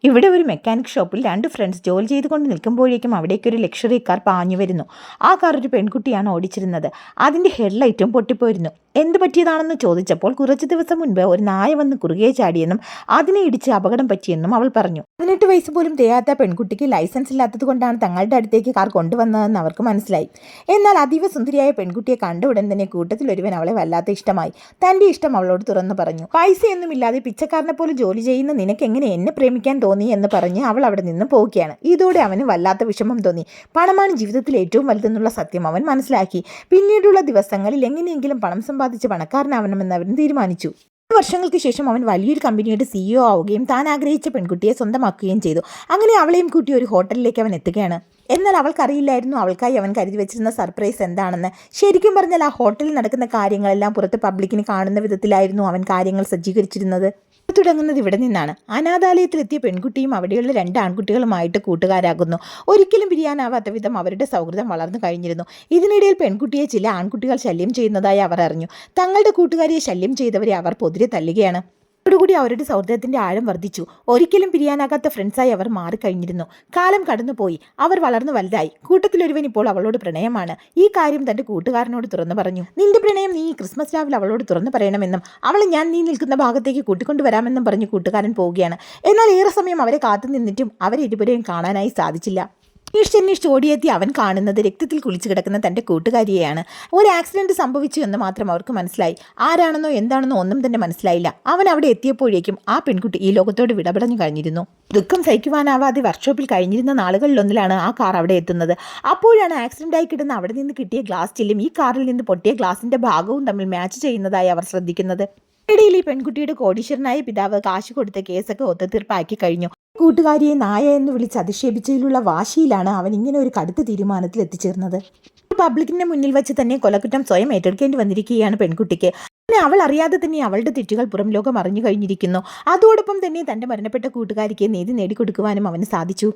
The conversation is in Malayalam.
ഇവിടെ ഒരു മെക്കാനിക് ഷോപ്പിൽ രണ്ട് ഫ്രണ്ട്സ് ജോലി ചെയ്തുകൊണ്ട് നിൽക്കുമ്പോഴേക്കും അവിടേക്കൊരു ലക്ഷറി കാർ പാഞ്ഞു വരുന്നു. ആ കാർ ഒരു പെൺകുട്ടിയാണ് ഓടിച്ചിരുന്നത്. അതിൻ്റെ ഹെഡ്ലൈറ്റും പൊട്ടിപ്പോയിരുന്നു. എന്ത് പറ്റിയതാണെന്ന് ചോദിച്ചപ്പോൾ കുറച്ച് ദിവസം മുൻപ് ഒരു നായ വന്ന് കുറുകെ ചാടിയെന്നും അതിനെ ഇടിച്ച് അപകടം പറ്റിയെന്നും അവൾ പറഞ്ഞു. 18 വയസ്സ് പോലും തികയാത്ത പെൺകുട്ടിക്ക് ലൈസൻസ് ഇല്ലാത്തത് കൊണ്ടാണ് തങ്ങളുടെ അടുത്തേക്ക് കാർ കൊണ്ടുവന്നതെന്ന് അവർക്ക് മനസ്സിലായി. എന്നാൽ അതീവ സുന്ദരിയായ പെൺകുട്ടിയെ കണ്ട ഉടൻ തന്നെ കൂട്ടത്തിലൊരുവൻ അവളെ വല്ലാത്ത ഇഷ്ടമായി. തൻ്റെ ഇഷ്ടം അവളോട് തുറന്നു പറഞ്ഞു. പൈസയൊന്നുമില്ലാതെ പിച്ചക്കാരനെ പോലെ ജോലി ചെയ്യുന്ന നിനക്ക് എങ്ങനെ എന്നെ പ്രേമിക്കാൻ തോന്നി എന്ന് പറഞ്ഞ് അവൾ അവിടെ നിന്ന് പോവുകയാണ്. ഇതോടെ അവന് വല്ലാത്ത വിഷമം തോന്നി. പണമാണ് ജീവിതത്തിൽ ഏറ്റവും വലുതെന്നുള്ള സത്യം അവൻ മനസ്സിലാക്കി. പിന്നീടുള്ള ദിവസങ്ങളിൽ എങ്ങനെയെങ്കിലും പണം സമ്പാദിച്ച് പണക്കാരനാവണമെന്ന് അവൻ തീരുമാനിച്ചു. വർഷങ്ങൾക്ക് ശേഷം അവൻ വലിയൊരു കമ്പനിയുടെ CEO ആവുകയും താൻ ആഗ്രഹിച്ച പെൺകുട്ടിയെ സ്വന്തമാക്കുകയും ചെയ്തു. അങ്ങനെ അവളെയും കൂട്ടി ഒരു ഹോട്ടലിലേക്ക് അവൻ എത്തുകയാണ്. എന്നാൽ അവൾക്കറിയില്ലായിരുന്നു അവൾക്കായി അവൻ കരുതി വെച്ചിരുന്ന സർപ്രൈസ് എന്താണെന്ന്. ശരിക്കും പറഞ്ഞാൽ ആ ഹോട്ടലിൽ നടക്കുന്ന കാര്യങ്ങളെല്ലാം പുറത്ത് പബ്ലിക്കിന് കാണുന്ന വിധത്തിലായിരുന്നു അവൻ കാര്യങ്ങൾ സജ്ജീകരിച്ചിരുന്നത്. തുടങ്ങുന്നത് ഇവിടെ നിന്നാണ്. അനാഥാലയത്തിലെത്തിയ പെൺകുട്ടിയും അവിടെയുള്ള 2 ആൺകുട്ടികളുമായിട്ട് കൂട്ടുകാരാകുന്നു. ഒരിക്കലും പിരിയാനാവാത്ത വിധം അവരുടെ സൗഹൃദം വളർന്നു കഴിഞ്ഞിരുന്നു. ഇതിനിടയിൽ പെൺകുട്ടിയെ ചില ആൺകുട്ടികൾ ശല്യം ചെയ്യുന്നതായി അവർ അറിഞ്ഞു. തങ്ങളുടെ കൂട്ടുകാരിയെ ശല്യം ചെയ്തവരെ അവർ പൊതിരെ തല്ലുകയാണ്. അതോടുകൂടി അവരുടെ സൗഹൃദത്തിന്റെ ആഴം വർദ്ധിച്ചു. ഒരിക്കലും പിരിയാനാകാത്ത ഫ്രണ്ട്സായി അവർ മാറിക്കഴിഞ്ഞിരുന്നു. കാലം കടന്നുപോയി. അവർ വളർന്നു വലുതായി. കൂട്ടത്തിലൊരുവൻ ഇപ്പോൾ അവളോട് പ്രണയമാണ്. ഈ കാര്യം തന്റെ കൂട്ടുകാരനോട് തുറന്നു പറഞ്ഞു. നിന്റെ പ്രണയം നീ ഈ ക്രിസ്മസ് രാവിലെ അവളോട് തുറന്നു പറയണമെന്നും അവളെ ഞാൻ നീ നിൽക്കുന്ന ഭാഗത്തേക്ക് കൂട്ടിക്കൊണ്ടുവരാമെന്നും പറഞ്ഞ് കൂട്ടുകാരൻ പോവുകയാണ്. എന്നാൽ ഏറെ സമയം അവരെ കാത്തു നിന്നിട്ടും അവരെ ഇരുവരെയും കാണാനായി സാധിച്ചില്ല. അന്വേഷിച്ച് ഓടിയെത്തി അവൻ കാണുന്നത് രക്തത്തിൽ കുളിച്ചു കിടക്കുന്ന തൻ്റെ കൂട്ടുകാരിയെയാണ്. ഒരു ആക്സിഡന്റ് സംഭവിച്ചു എന്ന് മാത്രം അവർക്ക് മനസ്സിലായി. ആരാണെന്നോ എന്താണെന്നോ ഒന്നും തന്നെ മനസ്സിലായില്ല. അവൻ അവിടെ എത്തിയപ്പോഴേക്കും ആ പെൺകുട്ടി ഈ ലോകത്തോട് വിടപെടഞ്ഞു കഴിഞ്ഞിരുന്നു. ദുഃഖം സഹിക്കുവാനാവാതെ വർക്ക്ഷോപ്പിൽ കഴിഞ്ഞിരുന്ന നാളുകളിലൊന്നിലാണ് ആ കാർ അവിടെ എത്തുന്നത്. അപ്പോഴാണ് ആക്സിഡന്റായി കിടന്ന് അവിടെ നിന്ന് കിട്ടിയ ഗ്ലാസ് ചില്ലും ഈ കാറിൽ നിന്ന് പൊട്ടിയ ഗ്ലാസിന്റെ ഭാഗവും തമ്മിൽ മാച്ച് ചെയ്യുന്നതായി അവർ ശ്രദ്ധിക്കുന്നത്. ഇടയിൽ ഈ പെൺകുട്ടിയുടെ കോടീശ്വരനായ പിതാവ് കാശ് കൊടുത്ത കേസൊക്കെ ഒത്തുതീർപ്പാക്കി കഴിഞ്ഞു. കൂട്ടുകാരിയെ നായ എന്ന് വിളിച്ച് അധിക്ഷേപിച്ചതിലുള്ള വാശിയിലാണ് അവൻ ഇങ്ങനെ ഒരു കടുത്ത തീരുമാനത്തിൽ എത്തിച്ചേർന്നത്. പബ്ലിക്കിന്റെ മുന്നിൽ വെച്ച് തന്നെ കൊലക്കുറ്റം സ്വയം ഏറ്റെടുക്കേണ്ടി വന്നിരിക്കുകയാണ് പെൺകുട്ടിക്ക്. പിന്നെ അവൾ അറിയാതെ തന്നെ അവളുടെ തെറ്റുകൾ പുറം ലോകം അറിഞ്ഞു കഴിഞ്ഞിരിക്കുന്നു. അതോടൊപ്പം തന്നെ തന്റെ മരണപ്പെട്ട കൂട്ടുകാരിക്ക് നീതി നേടിക്കൊടുക്കുവാനും അവന് സാധിച്ചു.